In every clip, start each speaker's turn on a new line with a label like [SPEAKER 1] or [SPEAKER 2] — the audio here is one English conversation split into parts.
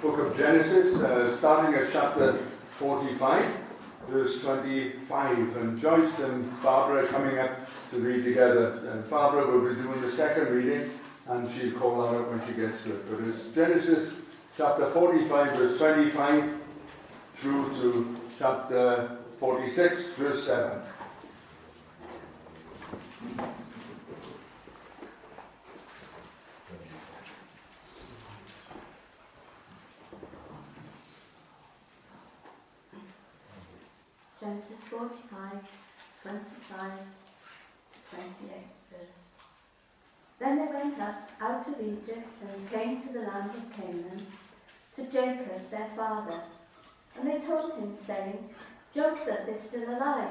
[SPEAKER 1] book of Genesis, starting at chapter 45, verse 25. And Joyce and Barbara are coming up to read together. Barbara will be doing the second reading, and she'll call that out when she gets to it. But it's Genesis chapter 45, verse 25, through to chapter 46, verse 7.
[SPEAKER 2] Genesis 45, 25 to 28 verse. Then they went up out of Egypt and came to the land of Canaan, to Jacob their father. And they told him, saying, Joseph is still alive,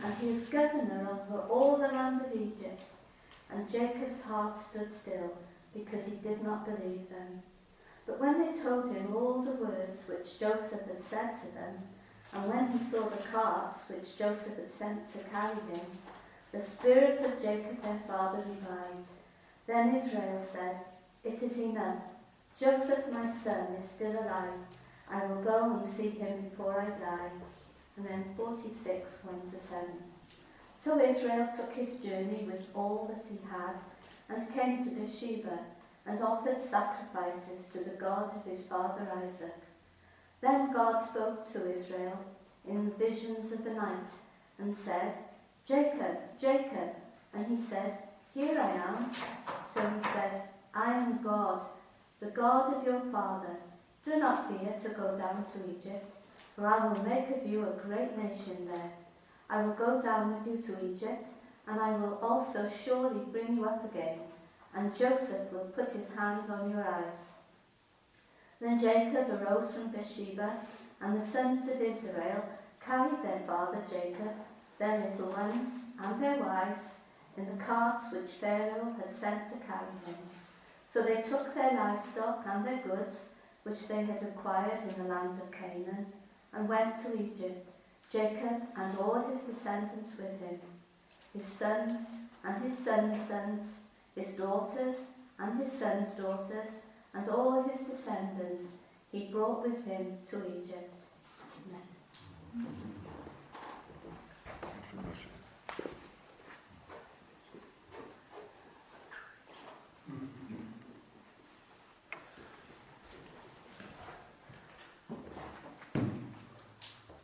[SPEAKER 2] and he is governor over all the land of Egypt. And Jacob's heart stood still, because he did not believe them. But when they told him all the words which Joseph had said to them, and when he saw the carts which Joseph had sent to carry him, the spirit of Jacob their father revived. Then Israel said, It is enough. Joseph my son is still alive. I will go and see him before I die. And then 46, 1 to 7. So Israel took his journey with all that he had, and came to Beersheba, and offered sacrifices to the God of his father Isaac. Then God spoke to Israel in the visions of the night, and said, Jacob, Jacob. And he said, Here I am. So he said, I am God, the God of your father. Do not fear to go down to Egypt, for I will make of you a great nation there. I will go down with you to Egypt, and I will also surely bring you up again, and Joseph will put his hand on your eyes. Then Jacob arose from Beersheba, and the sons of Israel carried their father Jacob, their little ones, and their wives, in the carts which Pharaoh had sent to carry him. So they took their livestock and their goods, which they had acquired in the land of Canaan, and went to Egypt, Jacob and all his descendants with him, his sons and his sons' sons, his daughters and his sons' daughters, and all his descendants he brought with him to Egypt. Amen.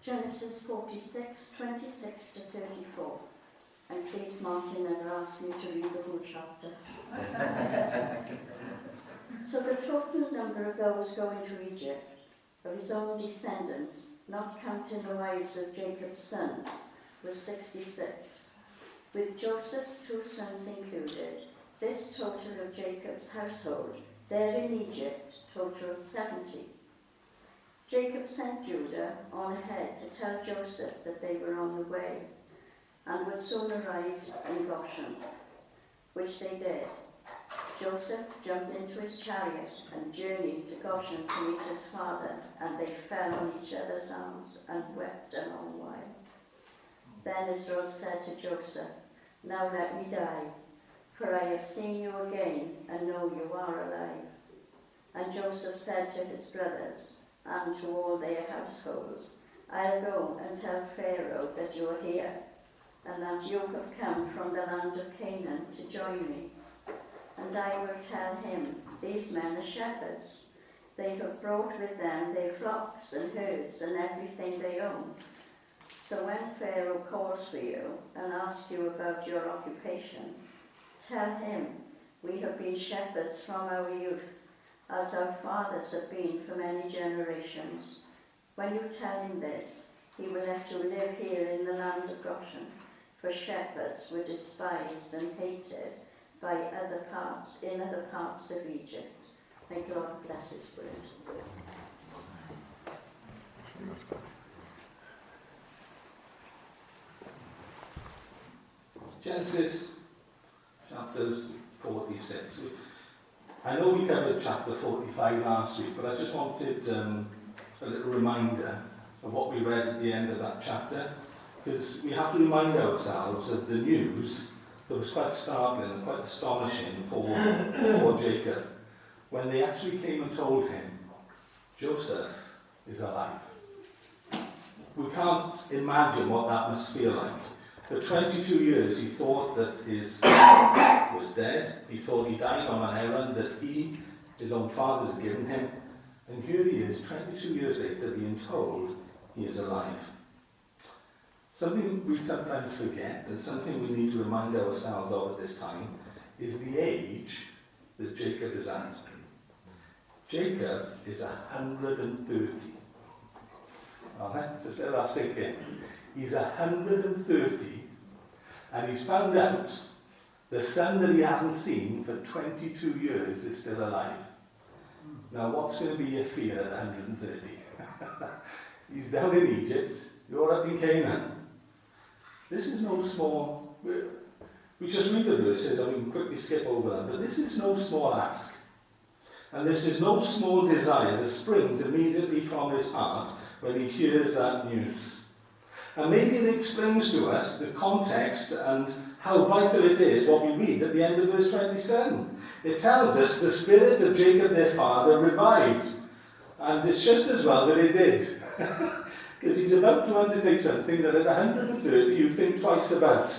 [SPEAKER 2] Genesis 46, 26 to 34. And please, Martin, never ask me to read the whole chapter. So the total number of those going to Egypt, of his own descendants, not counting the wives of Jacob's sons, was 66. With Joseph's 2 sons included, this total of Jacob's household there in Egypt totaled 70. Jacob sent Judah on ahead to tell Joseph that they were on the way and would soon arrive in Goshen, which they did. Joseph jumped into his chariot and journeyed to Goshen to meet his father, and they fell on each other's arms and wept a long while. Then Israel said to Joseph, Now let me die, for I have seen you again and know you are alive. And Joseph said to his brothers and to all their households, I'll go and tell Pharaoh that you are here, and that you have come from the land of Canaan to join me. And I will tell him, These men are shepherds. They have brought with them their flocks and herds and everything they own. So when Pharaoh calls for you and asks you about your occupation, tell him, We have been shepherds from our youth, as our fathers have been for many generations. When you tell him this, he will let you live here in the land of Goshen, for shepherds were despised and hated in other parts of Egypt. May God bless his word.
[SPEAKER 1] Genesis chapter 46. I know we covered chapter 45 last week, but I just wanted a little reminder of what we read at the end of that chapter, because we have to remind ourselves of the news that was quite startling and quite astonishing for Jacob when they actually came and told him,
[SPEAKER 3] Joseph is alive. We can't imagine what that must feel like. For 22 years he thought that his son was dead. He thought he died on an errand that he, his own father, had given him. And here he is, 22 years later, being told he is alive. Something we sometimes forget, and something we need to remind ourselves of at this time, is the age that Jacob is at. Jacob is 130. Alright, just let that sink in. He's 130, and he's found out the son that he hasn't seen for 22 years is still alive. Now, what's going to be your fear at 130? He's down in Egypt, you're up in Canaan. This is no small... We just read the verses and we can quickly skip over them, but this is no small ask. And this is no small desire that springs immediately from his heart when he hears that news. And maybe it explains to us the context and how vital it is what we read at the end of verse 27. It tells us the spirit of Jacob their father revived. And it's just as well that it did. Because he's about to undertake something that at 130 you think twice about.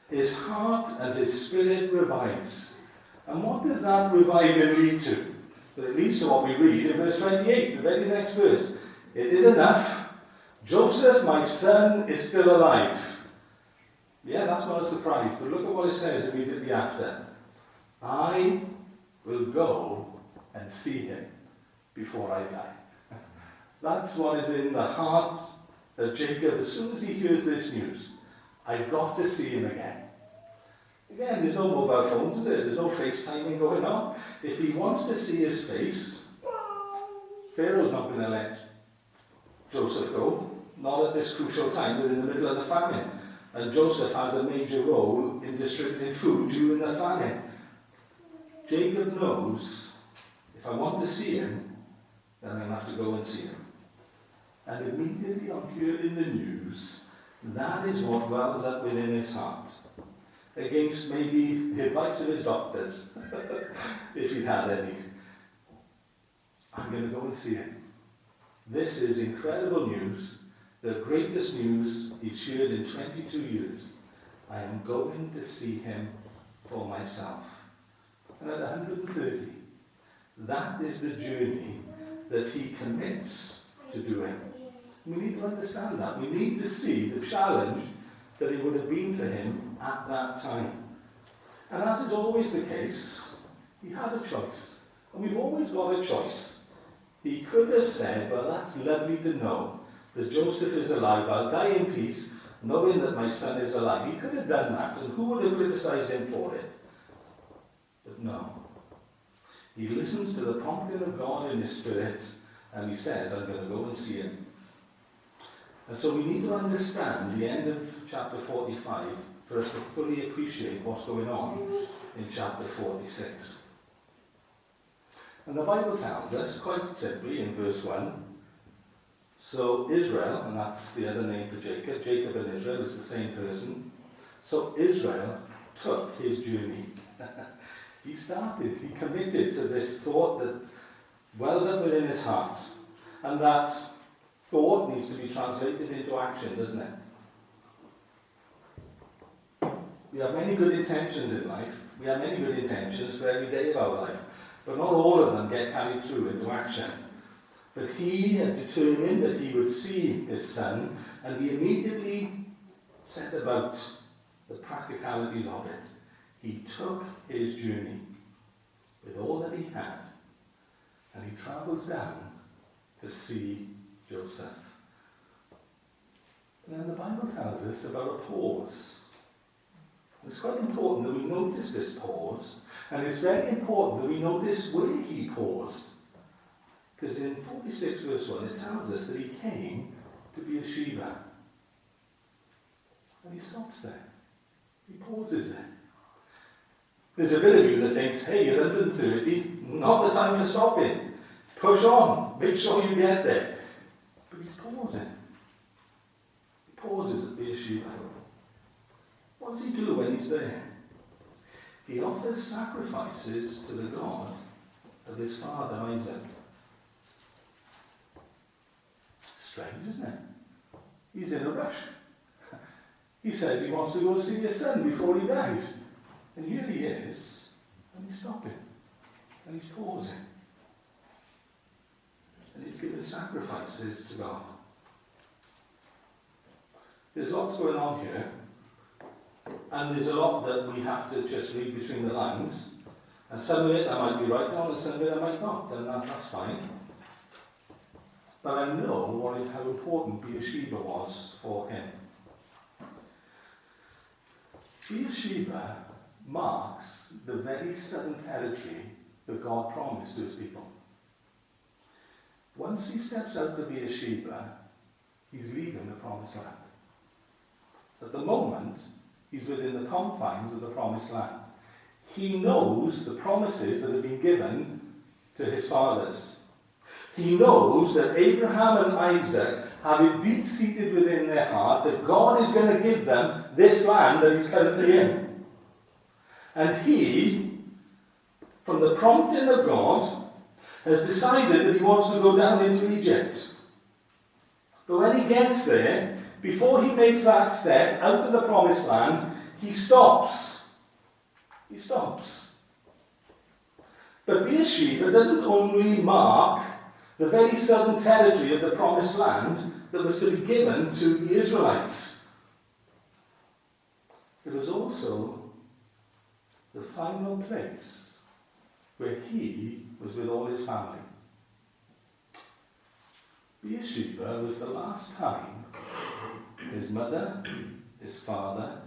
[SPEAKER 3] His heart and his spirit revives. And what does that reviving lead to? Well, it leads to what we read in verse 28, the very next verse. It is enough. Joseph, my son, is still alive. Yeah, that's not a surprise, but look at what it says immediately after. I will go and see him before I die. That's what is in the heart of Jacob as soon as he hears this news. I've got to see him again. Again, there's no mobile phones, is there? There's no FaceTiming going on. If he wants to see his face, Pharaoh's not going to let Joseph go. Not at this crucial time. They're in the middle of the famine. And Joseph has a major role in distributing food during the famine. Jacob knows, if I want to see him, then I'm going to have to go and see him. And immediately on hearing the news, that is what wells up within his heart. Against maybe the advice of his doctors, if he had any. I'm going to go and see him. This is incredible news, the greatest news he's heard in 22 years. I am going to see him for myself. And at 130, that is the journey that he commits to doing. We need to understand that. We need to see the challenge that it would have been for him at that time. And as is always the case, he had a choice. And we've always got a choice. He could have said, well, that's lovely to know that Joseph is alive. I'll die in peace, knowing that my son is alive. He could have done that, and who would have criticized him for it? But no. He listens to the prompting of God in his spirit, and he says, I'm going to go and see him. And so we need to understand the end of chapter 45 for us to fully appreciate what's going on in chapter 46. And the Bible tells us, quite simply, in verse 1, so Israel, and that's the other name for Jacob, Jacob and Israel is the same person, so Israel took his journey. He committed to this thought that welled up within his heart, and that thought needs to be translated into action, doesn't it? We have many good intentions in life. We have many good intentions for every day of our life. But not all of them get carried through into action. But he had determined that he would see his son, and he immediately set about the practicalities of it. He took his journey with all that he had, and he travels down to see Joseph. And then the Bible tells us about a pause. It's quite important that we notice this pause, and it's very important that we notice where he paused. Because in 46 verse 1 it tells us that he came to Beersheba. And he stops there. He pauses there. There's a bit of you that thinks, hey, you're 130, not the time for stopping. Push on, make sure you get there. But he's pausing. He pauses at Beersheba. What does he do when he's there? He offers sacrifices to the God of his father Isaac. Strange, isn't it? He's in a rush. He says he wants to go see his son before he dies. And here he is, and he's stopping, and he's pausing. And he's giving sacrifices to God. There's lots going on here, and there's a lot that we have to just read between the lines. And some of it I might be right on, and some of it I might not, and that's fine. But I know how important Beersheba was for him. Beersheba marks the very southern territory that God promised to his people. Once he steps out to Beersheba, he's leaving the promised land. At the moment, he's within the confines of the promised land. He knows the promises that have been given to his fathers. He knows that Abraham and Isaac have it deep-seated within their heart that God is going to give them this land that he's currently in. And he, from the prompting of God, has decided that he wants to go down into Egypt. But when he gets there, before he makes that step out of the promised land, he stops. He stops. But Beersheba doesn't only mark the very southern territory of the promised land that was to be given to the Israelites. It was also the final place where he was with all his family. Beersheba was the last time his mother, his father,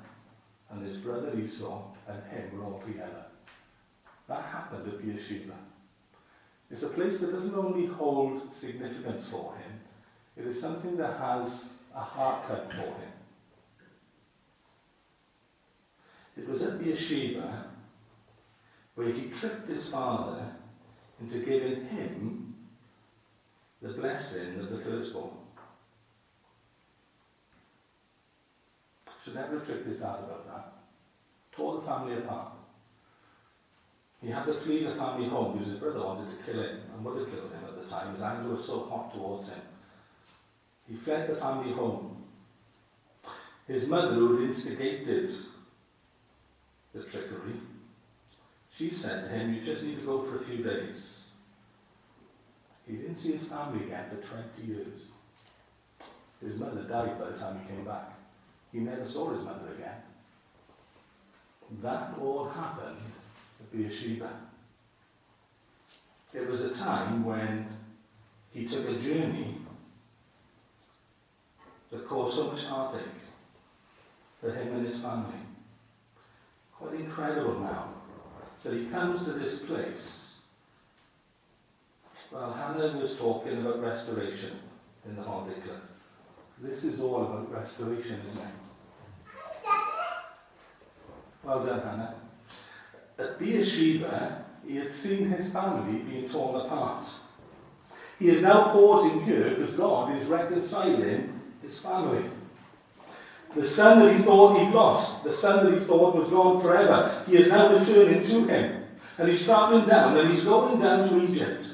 [SPEAKER 3] and his brother Esau and him were all together. That happened at Beersheba. It's a place that doesn't only hold significance for him, it is something that has a heart type for him. It was at Beersheba where he tricked his father into giving him the blessing of the firstborn. Should never have tricked his dad about that. Tore the family apart. He had to flee the family home because his brother wanted to kill him and would have killed him at the time. His anger was so hot towards him. He fled the family home. His mother, who had instigated the trickery, she said to him, "You just need to go for a few days." He didn't see his family again for 20 years. His mother died by the time he came back. He never saw his mother again. That all happened at Beersheba. It was a time when he took a journey that caused so much heartache for him and his family. Quite incredible now that he comes to this place. Well, Hannah was talking about restoration in the holiday club. This is all about restoration, isn't it? Well done, Hannah. At Beersheba, he had seen his family being torn apart. He is now pausing here because God is reconciling his family. The son that he thought he'd lost, the son that he thought was gone forever, he is now returning to him. And he's travelling down, and he's going down to Egypt.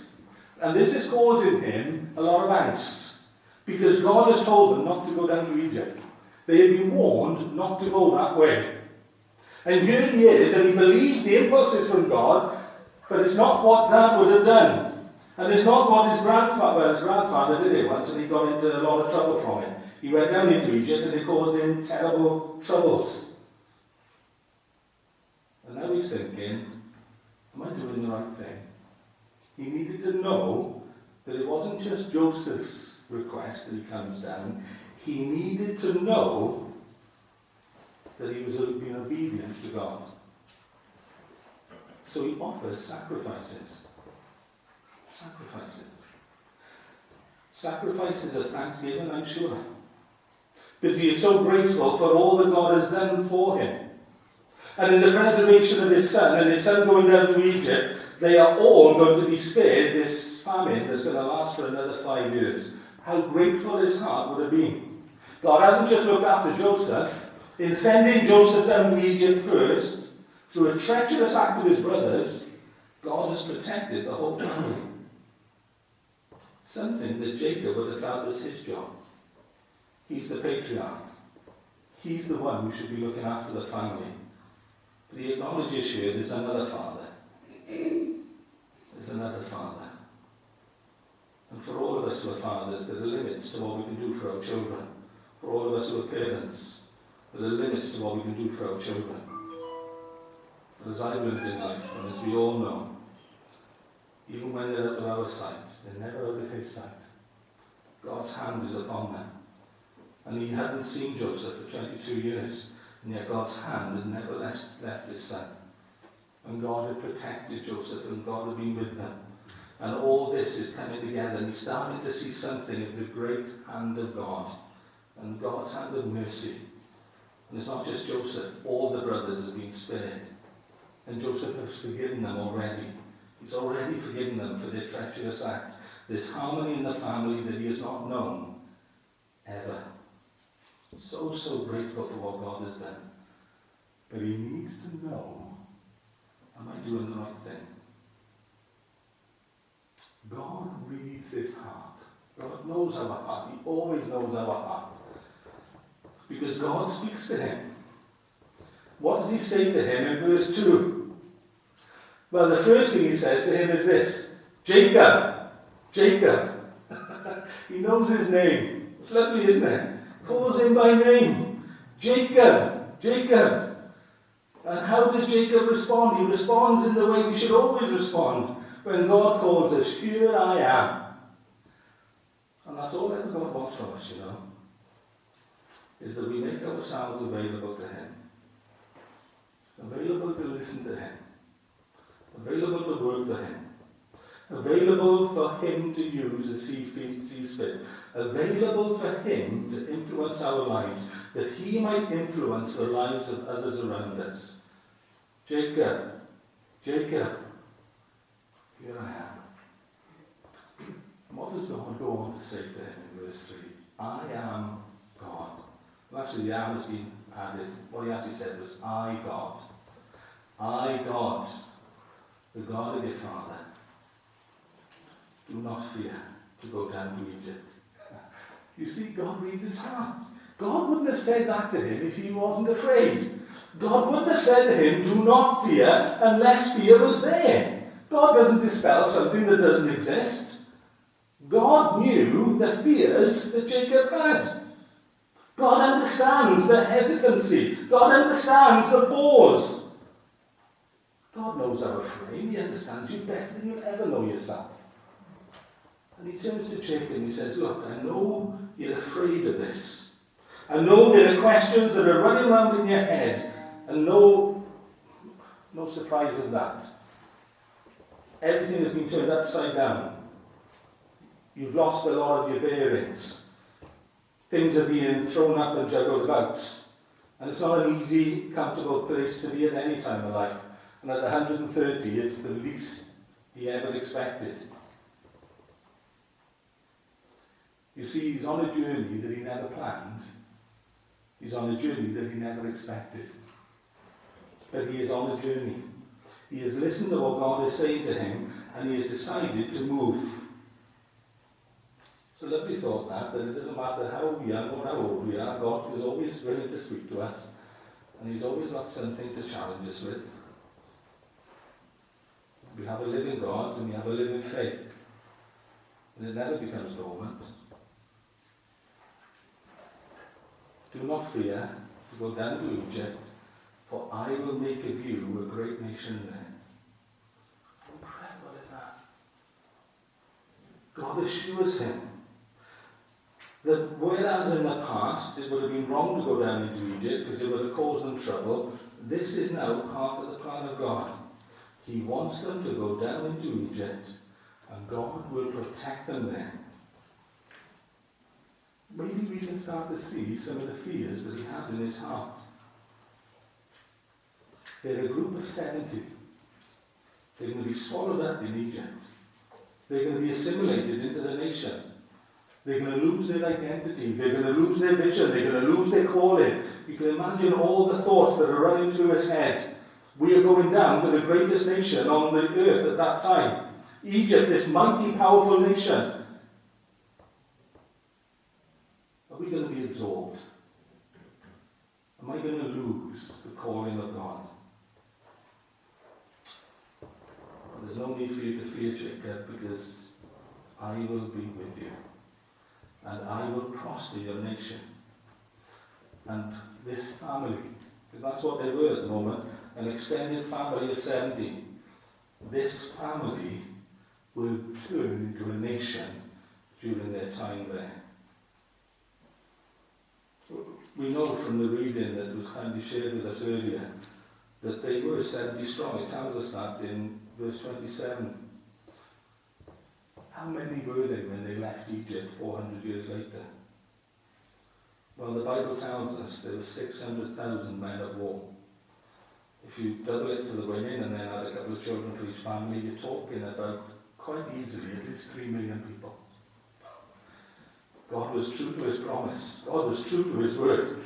[SPEAKER 3] And this is causing him a lot of angst, because God has told them not to go down to Egypt. They had been warned not to go that way. And here he is, and he believes the impulses from God, but it's not what Dad would have done. And it's not what his grandfather did it once, and he got into a lot of trouble from it. He went down into Egypt, and it caused him terrible troubles. And now he's thinking, am I doing the right thing? He needed to know that it wasn't just Joseph's request that he comes down. He needed to know that he was being obedient to God. So he offers sacrifices. Sacrifices of thanksgiving, I'm sure. Because he is so grateful for all that God has done for him. And in the preservation of his son, and his son going down to Egypt, they are all going to be spared this famine that's going to last for another 5 years. How grateful his heart would have been. God hasn't just looked after Joseph. In sending Joseph down to Egypt first, through a treacherous act of his brothers, God has protected the whole family. something that Jacob would have felt was his job. He's the patriarch. He's the one who should be looking after the family. But he acknowledges here there's another father. There's another father. And for all of us who are fathers, there are limits to what we can do for our children. For all of us who are parents, there are limits to what we can do for our children. But as I've learned in life, and as we all know, even when they're out of our sight, they're never out of his sight. God's hand is upon them. And he hadn't seen Joseph for 22 years, and yet God's hand had never left his son. And God had protected Joseph, and God had been with them. And all this is coming together, and he's starting to see something of the great hand of God, and God's hand of mercy. And it's not just Joseph, all the brothers have been spared. And Joseph has forgiven them already. He's already forgiven them for their treacherous act. There's harmony in the family that he has not known ever. So grateful for what God has done. But he needs to know, am I doing the right thing? God reads his heart. God knows our heart. He always knows our heart. Because God speaks to him. What does he say to him in verse 2? Well, the first thing he says to him is this: Jacob, Jacob. He knows his name. It's lovely, isn't it? Calls him by name. Jacob, Jacob. And how does Jacob respond? He responds in the way we should always respond when God calls us. Here I am. And that's all ever God wants from us, you know, is that we make ourselves available to him. Available to listen to him. Available to work for him. Available for him to use as he sees fit. Available for him to influence our lives, that he might influence the lives of others around us. Jacob, Jacob, here I am. And what does God go on to say to him in verse 3? I am God. Well, actually, the am has been added. What he actually said was, I, God. I, God, the God of your father. Do not fear to go down to Egypt. You see, God reads his heart. God wouldn't have said that to him if he wasn't afraid. God wouldn't have said to him, do not fear, unless fear was there. God doesn't dispel something that doesn't exist. God knew the fears that Jacob had. God understands the hesitancy. God understands the pause. God knows our frame. He understands you better than you'll ever know yourself. And he turns to Jacob and he says, look, I know you're afraid of this. I know there are questions that are running around in your head, and no surprise in that. Everything has been turned upside down. You've lost a lot of your bearings. Things are being thrown up and juggled about. And it's not an easy, comfortable place to be at any time of life. And at 130, it's the least he ever expected. You see, he's on a journey that he never planned. He's on a journey that he never expected. But he is on a journey. He has listened to what God is saying to him, and he has decided to move. It's a lovely thought that it doesn't matter how young or how old we are, God is always willing to speak to us, and he's always got something to challenge us with. We have a living God, and we have a living faith, and it never becomes dormant. Do not fear to go down to Egypt, for I will make of you a great nation there. How incredible is that? God assures him that whereas in the past it would have been wrong to go down into Egypt because it would have caused them trouble, this is now part of the plan of God. He wants them to go down into Egypt, and God will protect them there. Maybe we can start to see some of the fears that he had in his heart. They're a group of 70. They're going to be swallowed up in Egypt. They're going to be assimilated into the nation. They're going to lose their identity. They're going to lose their vision. They're going to lose their calling. You can imagine all the thoughts that are running through his head. We are going down to the greatest nation on the earth at that time. Egypt, this mighty, powerful nation. Am I going to lose the calling of God? There's no need for you to fear, Jacob, because I will be with you. And I will prosper your nation. And this family, because that's what they were at the moment, an extended family of 70. This family will turn into a nation during their time there. We know from the reading that was kindly shared with us earlier that they were 70 strong. It tells us that in verse 27. How many were they when they left Egypt 400 years later? Well, the Bible tells us there were 600,000 men of war. If you double it for the women and then add a couple of children for each family, you're talking about quite easily at least 3 million people. God was true to his promise. God was true to his word.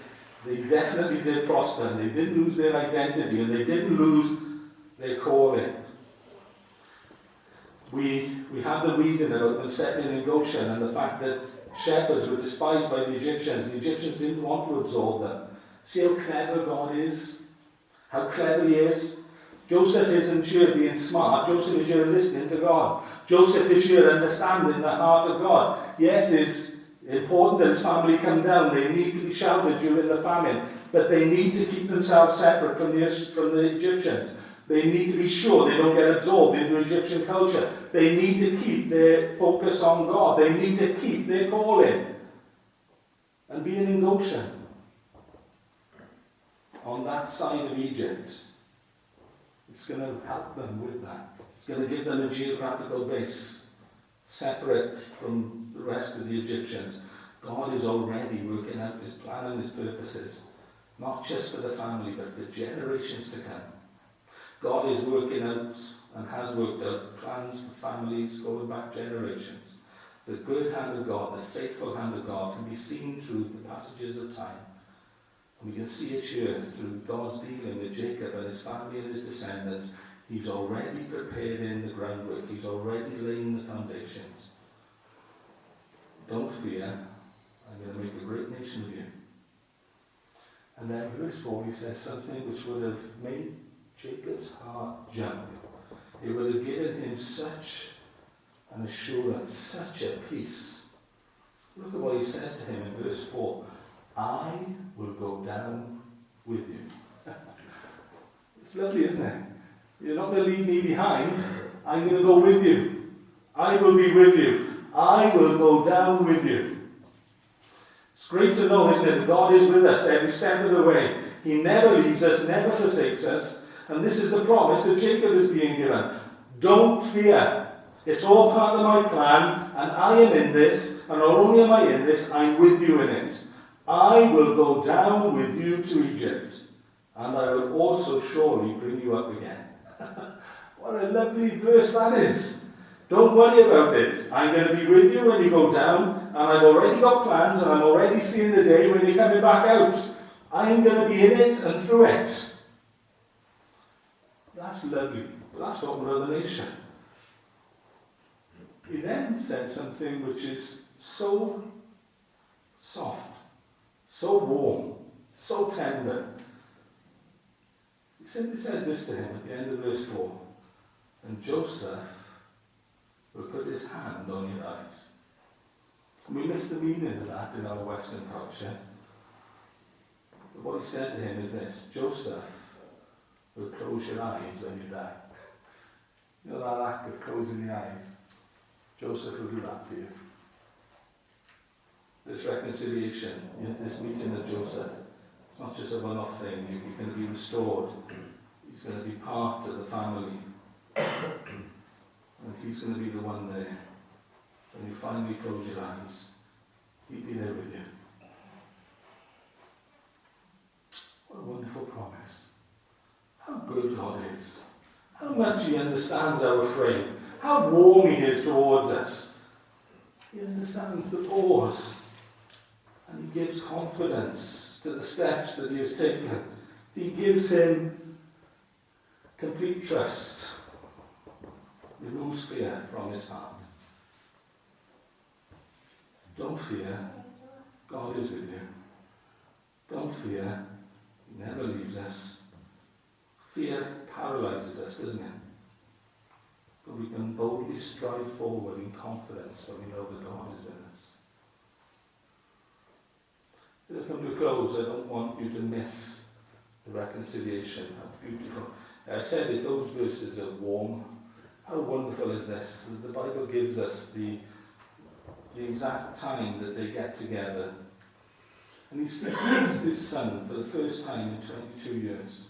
[SPEAKER 3] They definitely did prosper, and they didn't lose their identity, and they didn't lose their calling. We have the reading about them settling in Goshen and the fact that shepherds were despised by the Egyptians. The Egyptians didn't want to absorb them. See how clever God is? How clever he is? Joseph isn't here being smart. Joseph is here listening to God. Joseph is here understanding the heart of God. Yes, it's important that his family come down. They need to be sheltered during the famine. But they need to keep themselves separate from the Egyptians. They need to be sure they don't get absorbed into Egyptian culture. They need to keep their focus on God. They need to keep their calling. And being in Goshen, on that side of Egypt, it's going to help them with that. It's going to give them a geographical base, separate from the rest of the Egyptians. God is already working out his plan and his purposes, not just for the family, but for generations to come. God is working out and has worked out plans for families going back generations. The good hand of God, the faithful hand of God, can be seen through the passages of time. And we can see it here through God's dealing with Jacob and his family and his descendants. He's already preparing the groundwork. He's already laying the foundations. Don't fear. I'm going to make a great nation of you. And then verse 4, he says something which would have made Jacob's heart jump. It would have given him such an assurance, such a peace. Look at what he says to him in verse 4. I will go down with you. It's lovely, isn't it? You're not going to leave me behind. I'm going to go with you. I will be with you. I will go down with you. It's great to know, isn't it, that God is with us every step of the way. He never leaves us, never forsakes us. And this is the promise that Jacob is being given. Don't fear. It's all part of my plan, and I am in this, and not only am I in this, I'm with you in it. I will go down with you to Egypt, and I will also surely bring you up again. What a lovely verse that is. Don't worry about it. I'm going to be with you when you go down, and I've already got plans, and I'm already seeing the day when you're coming back out. I'm going to be in it and through it. That's lovely. But that's talking about the nation. He then said something which is so soft, so warm, so tender. He simply says this to him at the end of verse 4. And Joseph will put his hand on your eyes. And we miss the meaning of that in our Western culture. But what he said to him is this: Joseph will close your eyes when you die. You know that act of closing the eyes? Joseph will do that for you. This reconciliation, this meeting of Joseph, it's not just a one-off thing. You're going to be restored. He's going to be part of the family. And he's going to be the one there. When you finally close your eyes, he'll be there with you. What a wonderful promise. How good God is. How much he understands our frame. How warm he is towards us. He understands the pause. And he gives confidence to the steps that he has taken. He gives him complete trust. Removes fear from his heart. Don't fear. God is with you. Don't fear. never leaves us. Fear paralyzes us, doesn't it? But we can boldly stride forward in confidence when we know that God is with us. As I come to a close, I don't want you to miss the reconciliation. How beautiful. I said if those verses are warm, how wonderful is this? The Bible gives us the exact time that they get together. And he sees his son for the first time in 22 years.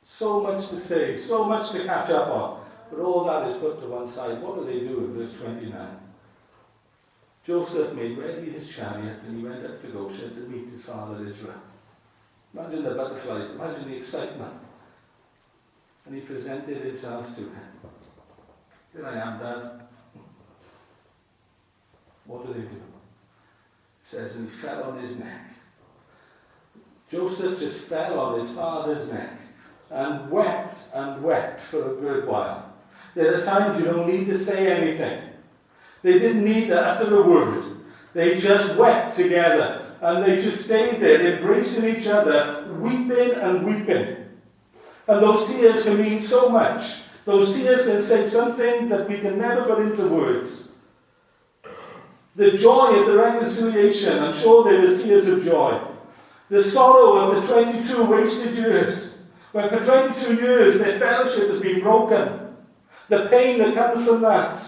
[SPEAKER 3] So much to say, so much to catch up on. But all that is put to one side. What do they do in verse 29? Joseph made ready his chariot and he went up to Goshen to meet his father Israel. Imagine the butterflies, imagine the excitement. And he presented himself to him. Here I am, Dad. What do? It says, and he fell on his neck. Joseph just fell on his father's neck and wept for a good while. There are times you don't need to say anything. They didn't need to utter a word. They just wept together. And they just stayed there, embracing each other, weeping and weeping. And those tears can mean so much. Those tears can say something that we can never put into words. The joy of the reconciliation, I'm sure there were tears of joy. The sorrow of the 22 wasted years, when for 22 years their fellowship has been broken. The pain that comes from that.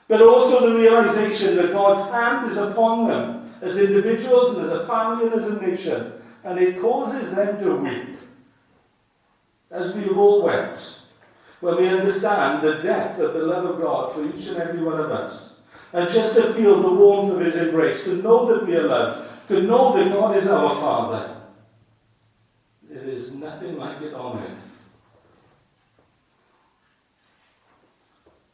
[SPEAKER 3] But also the realization that God's hand is upon them as individuals and as a family and as a nation. And it causes them to weep. As we have all wept. When we understand the depth of the love of God for each and every one of us. And just to feel the warmth of his embrace. To know that we are loved. To know that God is our Father. There is nothing like it on earth.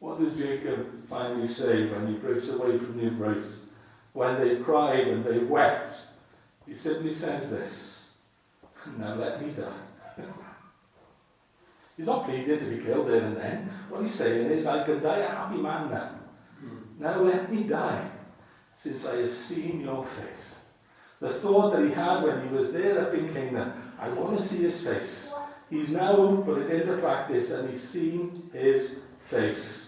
[SPEAKER 3] What does Jacob finally say when he breaks away from the embrace? When they cried and they wept, he simply says this, now let me die. He's not pleading to be killed there and then. What he's saying is, I can die a happy man now. Now let me die, since I have seen your face. The thought that he had when he was there up in Canaan, I want to see his face. He's now put it into practice and he's seen his face.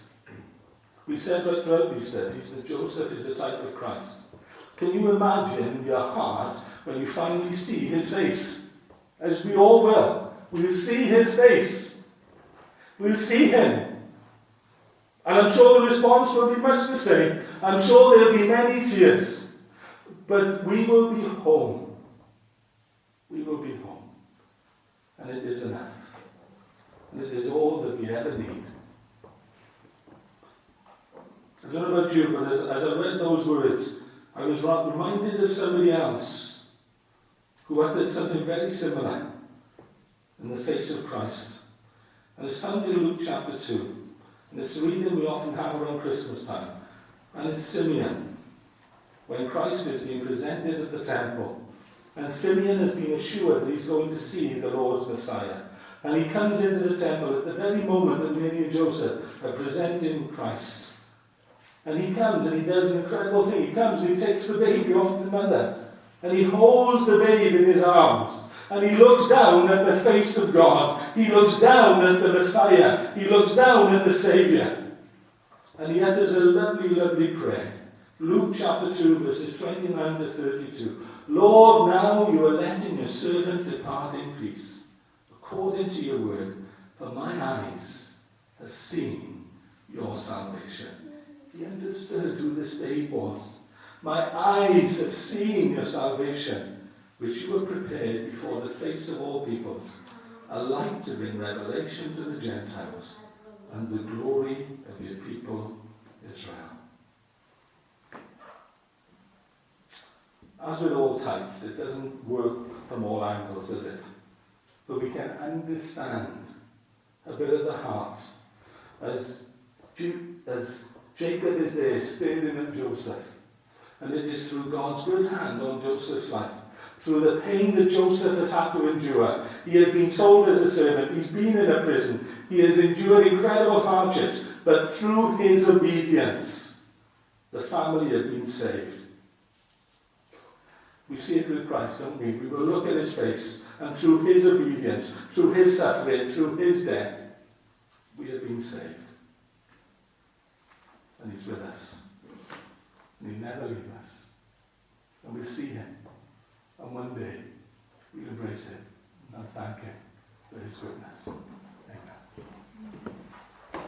[SPEAKER 3] We've said right throughout these studies that Joseph is a type of Christ. Can you imagine your heart when you finally see his face? As we all will. We'll see his face. We'll see him. And I'm sure the response will be much the same. I'm sure there'll be many tears. But we will be home. We will be home. And it is enough. And it is all that we ever need. I don't know about you, but as I read those words, I was reminded of somebody else who uttered something very similar in the face of Christ. And it's found in Luke chapter 2. And it's a reading we often have around Christmas time. And it's Simeon, when Christ is being presented at the temple. And Simeon has been assured that he's going to see the Lord's Messiah. And he comes into the temple at the very moment that Mary and Joseph are presenting Christ. And he comes and he does an incredible thing. He comes and he takes the baby off the mother. And he holds the babe in his arms. And he looks down at the face of God. He looks down at the Messiah. He looks down at the Saviour. And he utters a lovely, lovely prayer. Luke chapter 2, verses 29 to 32. Lord, now you are letting your servant depart in peace, according to your word, for my eyes have seen your salvation. He understood who this babe was. My eyes have seen your salvation, which you have prepared before the face of all peoples, a light to bring revelation to the Gentiles, and the glory of your people Israel. As with all types, it doesn't work from all angles, does it? But we can understand a bit of the heart as Jacob is there staring at Joseph. And it is through God's good hand on Joseph's life, through the pain that Joseph has had to endure. He has been sold as a servant. He's been in a prison. He has endured incredible hardships. But through his obedience, the family have been saved. We see it with Christ, don't we? We will look at his face, and through his obedience, through his suffering, through his death, we have been saved. And he's with us. And he'll never leave us. And we'll see him. And one day, we'll embrace him and thank him for his goodness.